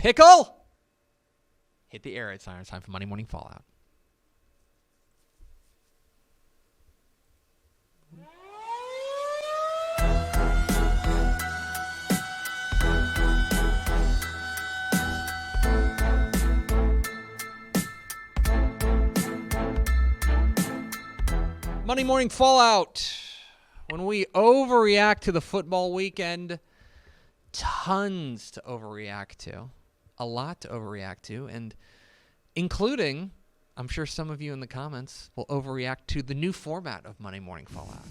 Pickle! Hit the air. It's time for Monday Morning Fallout. Monday Morning Fallout. When we overreact to the football weekend, tons to overreact to. A lot to overreact to. And including, I'm sure some of you in the comments will overreact to the new format of Monday Morning Fallout.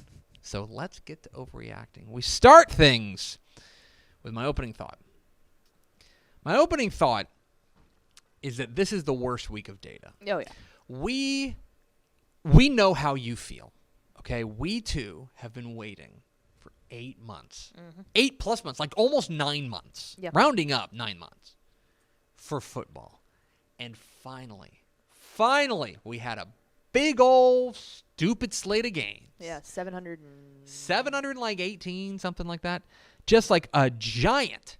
So let's get to overreacting. We start things with my opening thought. My opening thought is that this is the worst week of data. Oh, yeah. We know how you feel, okay? We, too, have been waiting for 8 months. 8+ months, like almost 9 months. Yep. Rounding up 9 months for football. And finally, we had a big old stupid slate of games. Yeah, 718, something like that. Just like a giant,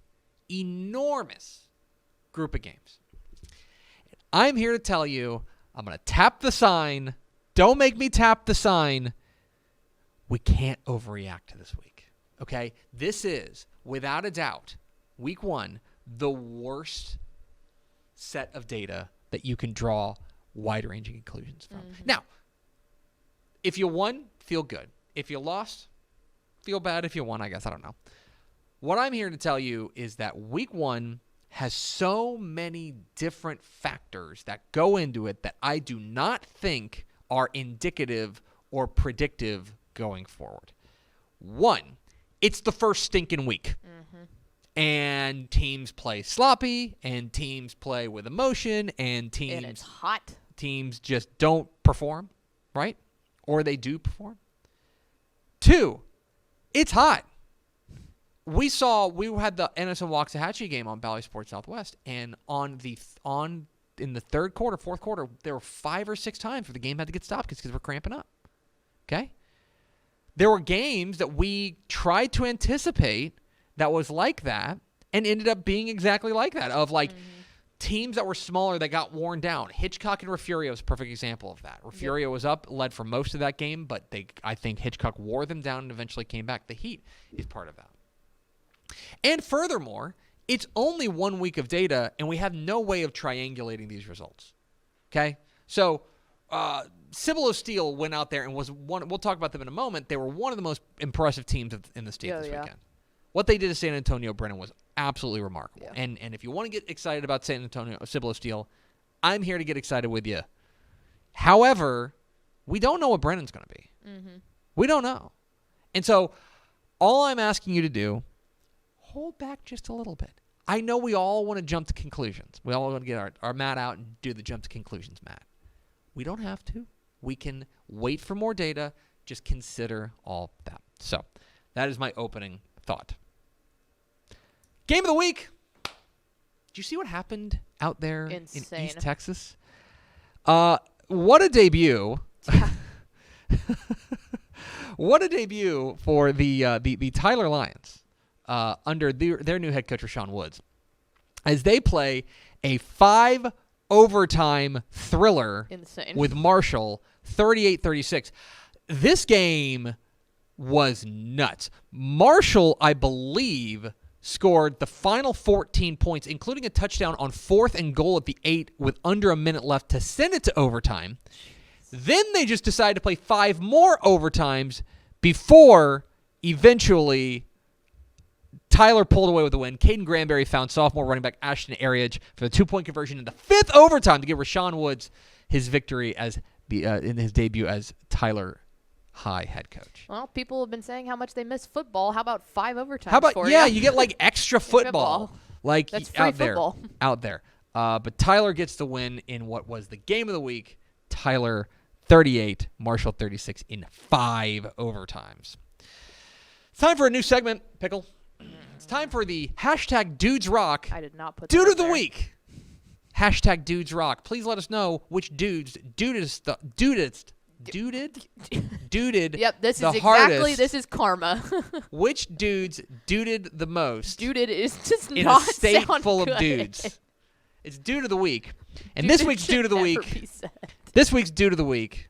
enormous group of games. I'm here to tell you, I'm going to tap the sign. Don't make me tap the sign. We can't overreact to this week, okay? This is, without a doubt, week 1, the worst set of data that you can draw wide-ranging conclusions from. Now, if you won, feel good. If you lost, feel bad. If you won, I guess. I don't know. What I'm here to tell you is that week 1 has so many different factors that go into it that I do not think are indicative or predictive going forward. 1, it's the first stinking week. And teams play sloppy, and teams play with emotion, and it's hot. Teams just don't perform, right? Or they do perform. 2, it's hot. We had the NSL Waxahachie game on Bally Sports Southwest, and in the third quarter, fourth quarter, there were 5 or 6 times where the game had to get stopped because we're cramping up. Okay? There were games that we tried to anticipate that was like that and ended up being exactly like that, of like teams that were smaller that got worn down. Hitchcock and Refugio is a perfect example of that. Refugio was up, led for most of that game, but I think Hitchcock wore them down and eventually came back. The Heat is part of that. And furthermore, it's only 1 week of data, and we have no way of triangulating these results. Okay? So, Cibolo Steel went out there and was one. We'll talk about them in a moment. They were one of the most impressive teams in the state this weekend. What they did to San Antonio, Brennan, was absolutely remarkable. Yeah. And if you want to get excited about San Antonio, Cibolo Steel, I'm here to get excited with you. However, we don't know what Brennan's going to be. We don't know. And so all I'm asking you to do, hold back just a little bit. I know we all want to jump to conclusions. We all want to get our mat out and do the jump to conclusions mat. We don't have to. We can wait for more data. Just consider all that. So that is my opening thought. Game of the week. Did you see what happened out there in East Texas? What a debut. What a debut for the Tyler Lions under their new head coach, Rashawn Woods, as they play a 5-overtime thriller with Marshall, 38-36. This game was nuts. Marshall, I believe, scored the final 14 points, including a touchdown on 4th and goal at the 8 with under a minute left to send it to overtime. Then they just decided to play 5 more overtimes before eventually Tyler pulled away with the win. Caden Granberry found sophomore running back Ashton Ariage for the 2-point conversion in the 5th overtime to give Rashawn Woods his victory as in his debut as Tyler High head coach. Well, people have been saying how much they miss football. How about 5 overtimes? How about for you get like extra football, like that's free football out there. But Tyler gets the win in what was the game of the week. Tyler 38, Marshall 36 in 5 overtimes. It's time for a new segment, Pickle. It's time for the hashtag Dudes Rock. I did not put Dude that of the week. Hashtag Dudes Rock. Please let us know which dudes duded. Yep, this the is exactly hardest. This is karma. Which dudes duded the most? Duded is just in not a state sound full good. of dudes. It's dude of the week. And this week's dude of the week. This week's dude of the week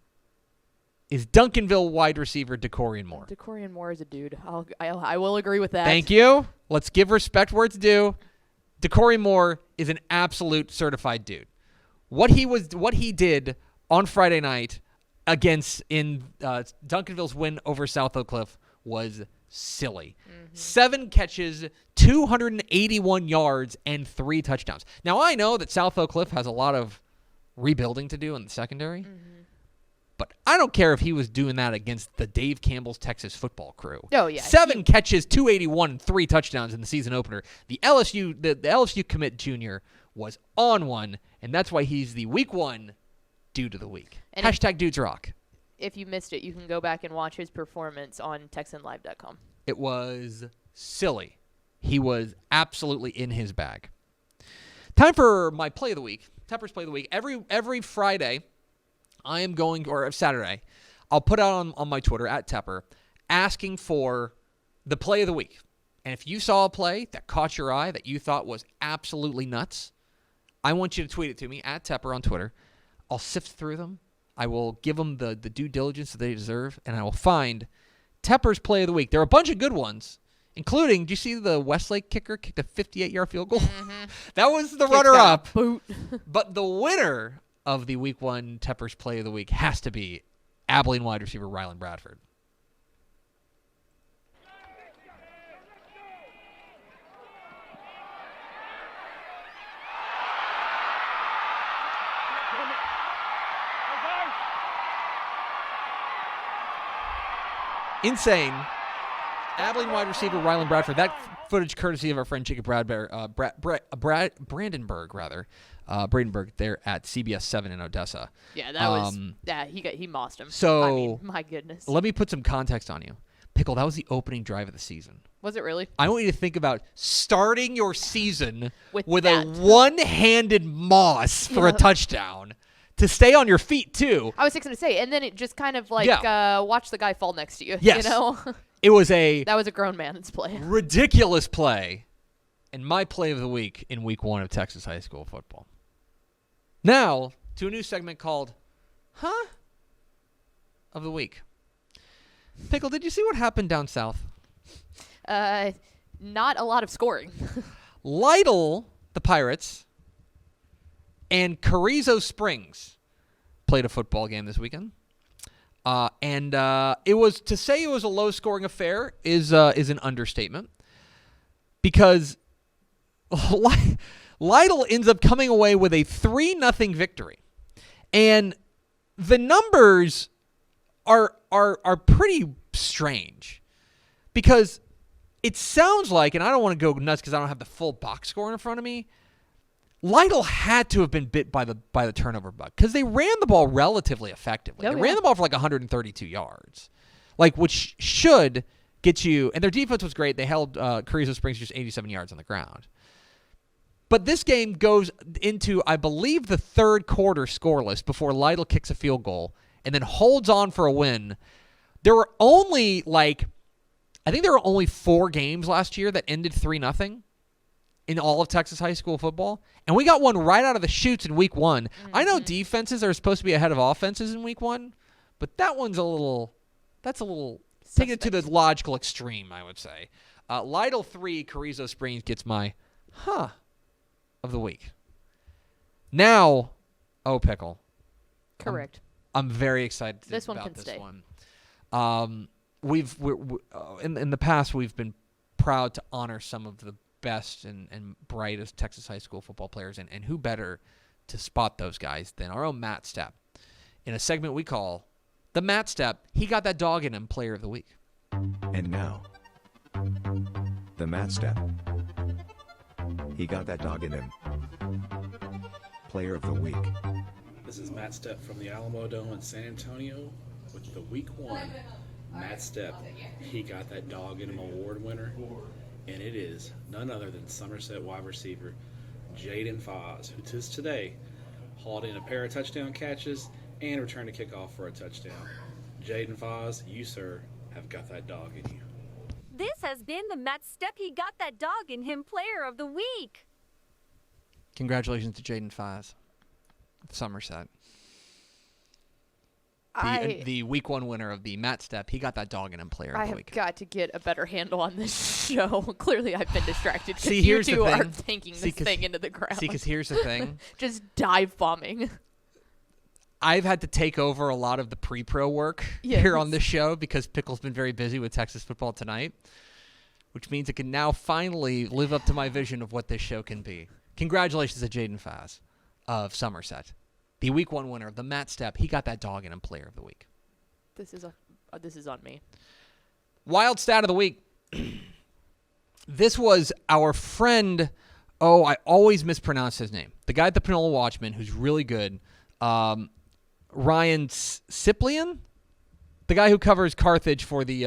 is Duncanville wide receiver DeCorian Moore. DeCorian Moore is a dude. I will agree with that. Thank you. Let's give respect where it's due. DeCorian Moore is an absolute certified dude. What he did on Friday night in Duncanville's win over South Oak Cliff was silly. 7 catches, 281 yards, and 3 touchdowns. Now, I know that South Oak Cliff has a lot of rebuilding to do in the secondary, but I don't care if he was doing that against the Dave Campbell's Texas football crew. Oh, yeah. 7 catches, 281, and 3 touchdowns in the season opener. The LSU commit junior was on one, and that's why he's the week 1 dude of the week. And Hashtag Dudes Rock. If you missed it, you can go back and watch his performance on TexanLive.com. It was silly. He was absolutely in his bag. Time for my play of the week. Tepper's play of the week. Every Friday, I am going, or Saturday, I'll put out on my Twitter, @Tepper, asking for the play of the week. And if you saw a play that caught your eye that you thought was absolutely nuts, I want you to tweet it to me, @Tepper on Twitter. I'll sift through them. I will give them the due diligence that they deserve, and I will find Tepper's play of the week. There are a bunch of good ones, including, do you see the Westlake kicker kicked a 58-yard field goal? That was the runner-up. But the winner of the week 1 Tepper's play of the week has to be Abilene wide receiver Rylan Bradford. Insane. Abilene wide receiver Rylan Bradford. That footage courtesy of our friend Jacob Bradenberg there at CBS 7 in Odessa. Yeah, that was he mossed him. So I mean, my goodness. Let me put some context on you. Pickle, that was the opening drive of the season. Was it really? I want you to think about starting your season with a one-handed moss for a touchdown. To stay on your feet, too. I was fixing to say, and then it just kind of watch the guy fall next to you. Yes. You know? That was a grown man's play. Ridiculous play. And my play of the week in week 1 of Texas high school football. Now, to a new segment called of the Week. Pickle, did you see what happened down south? Not a lot of scoring. Lytle, the Pirates, and Carrizo Springs played a football game this weekend. And it was, to say it was a low-scoring affair is an understatement, because Lytle ends up coming away with a 3-0 victory. And the numbers are pretty strange, because it sounds like, and I don't want to go nuts because I don't have the full box score in front of me, Lytle had to have been bit by the turnover bug, because they ran the ball relatively effectively. They ran the ball for like 132 yards, which should get you. And their defense was great. They held Carrizo Springs just 87 yards on the ground. But this game goes into, I believe, the third quarter scoreless before Lytle kicks a field goal and then holds on for a win. There were only I think there were only 4 games last year that ended 3-0. In all of Texas high school football. And we got one right out of the chutes in week 1. I know defenses are supposed to be ahead of offenses in week 1, but that's a little taking it to the logical extreme, I would say. Lytle 3, Carrizo Springs gets my of the week. Now, Pickle. Correct. I'm very excited about this one. In the past, we've been proud to honor some of the best and brightest Texas high school football players, and who better to spot those guys than our own Matt Stepp in a segment we call the Matt Stepp He Got That Dog in Him Player of the Week. And now, the Matt Stepp He Got That Dog in Him Player of the Week. This is Matt Stepp from the Alamo Dome in San Antonio with the week 1 Matt Stepp He Got That Dog in Him award winner. And it is none other than Somerset wide receiver Jaden Foz, who today hauled in a pair of touchdown catches and returned a kickoff for a touchdown. Jaden Foz, you, sir, have got that dog in you. This has been the Matt Stepp He Got That Dog in Him Player of the Week. Congratulations to Jaden Faz, Somerset. The week 1 winner of the Matt Step. He got that dog in him player I of the have week. got to get a better handle on this show. Clearly, I've been distracted because See, you here's the two are thing. tanking See, this thing into the ground. See, because here's the thing. Just dive bombing. I've had to take over a lot of the pre-pro work Yes. here on this show because Pickle's been very busy with Texas Football Tonight, which means it can now finally live up to my vision of what this show can be. Congratulations to Jaden Faz of Somerset, the week 1 winner of the Matt Step. He got that dog in him player of the week. This is on me. Wild stat of the week. This was our friend. Oh, I always mispronounce his name. The guy at the Panola Watchman, who's really good. Ryan Ciplian, the guy who covers Carthage for the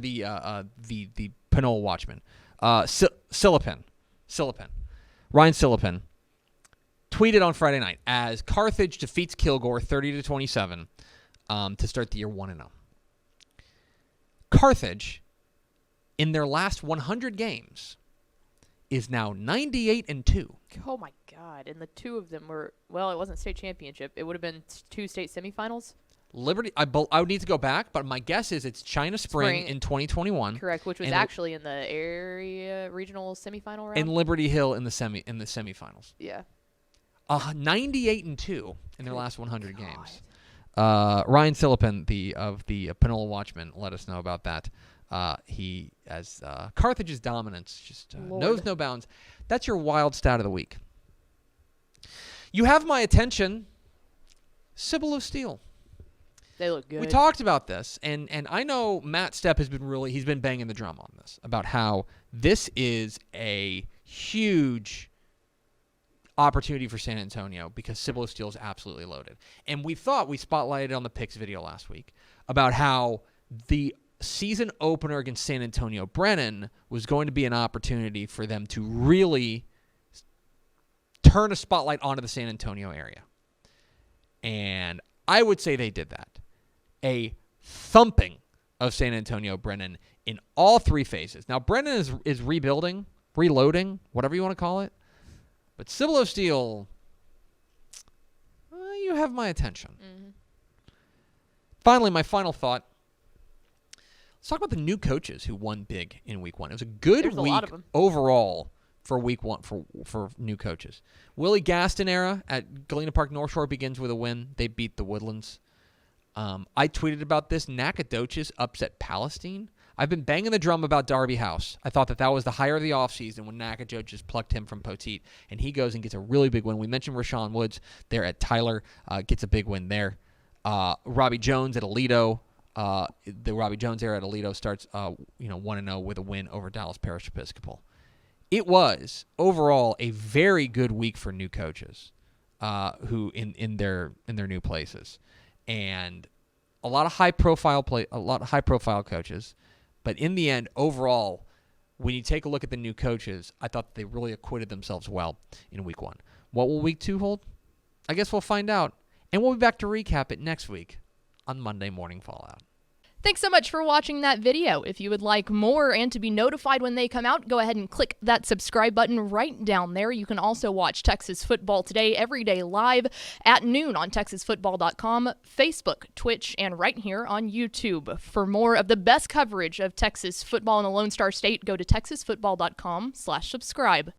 the Panola Watchman. Silipin. Ryan Silipin tweeted on Friday night as Carthage defeats Kilgore 30-27 to start the year 1-0. Carthage, in their last 100 games, is now 98-2. Oh my God! And the two of them were it wasn't state championship. It would have been 2 state semifinals. Liberty, I would need to go back, but my guess is it's China Spring in 2021. Correct, which was and actually in the area regional semifinal round. And Liberty Hill in the semifinals. Yeah. 98-2 in their last 100 games. Ryan Silipin, of the Panola Watchman, let us know about that. Carthage's dominance just knows no bounds. That's your wild stat of the week. You have my attention, Cibolo Steel. They look good. We talked about this, and I know Matt Stepp he's been banging the drum on this, about how this is a huge opportunity for San Antonio because Cibolo Steel is absolutely loaded. And we spotlighted on the picks video last week about how the season opener against San Antonio Brennan was going to be an opportunity for them to really turn a spotlight onto the San Antonio area. And I would say they did that. A thumping of San Antonio Brennan in all 3 phases. Now, Brennan is rebuilding, reloading, whatever you want to call it. But Cibolo Steel, you have my attention. Mm-hmm. Finally, my final thought. Let's talk about the new coaches who won big in week 1. It was a good There's week a lot of them. overall for week 1 for new coaches. Willie Gaston era at Galena Park North Shore begins with a win. They beat the Woodlands. I tweeted about this. Nacogdoches upset Palestine. I've been banging the drum about Darby House. I thought that was the hire of the offseason when Nacogdoches plucked him from Poteet, and he goes and gets a really big win. We mentioned Rashawn Woods there at Tyler, gets a big win there. Robbie Jones at Aledo. The Robbie Jones era at Aledo starts 1-0 with a win over Dallas Parish Episcopal. It was overall a very good week for new coaches who in their new places, and a lot of high profile coaches. But in the end, overall, when you take a look at the new coaches, I thought they really acquitted themselves well in week 1. What will week 2 hold? I guess we'll find out, and we'll be back to recap it next week on Monday Morning Fallout. Thanks so much for watching that video. If you would like more and to be notified when they come out, go ahead and click that subscribe button right down there. You can also watch Texas Football Today every day live at noon on TexasFootball.com, Facebook, Twitch, and right here on YouTube. For more of the best coverage of Texas football in the Lone Star State, go to TexasFootball.com/subscribe.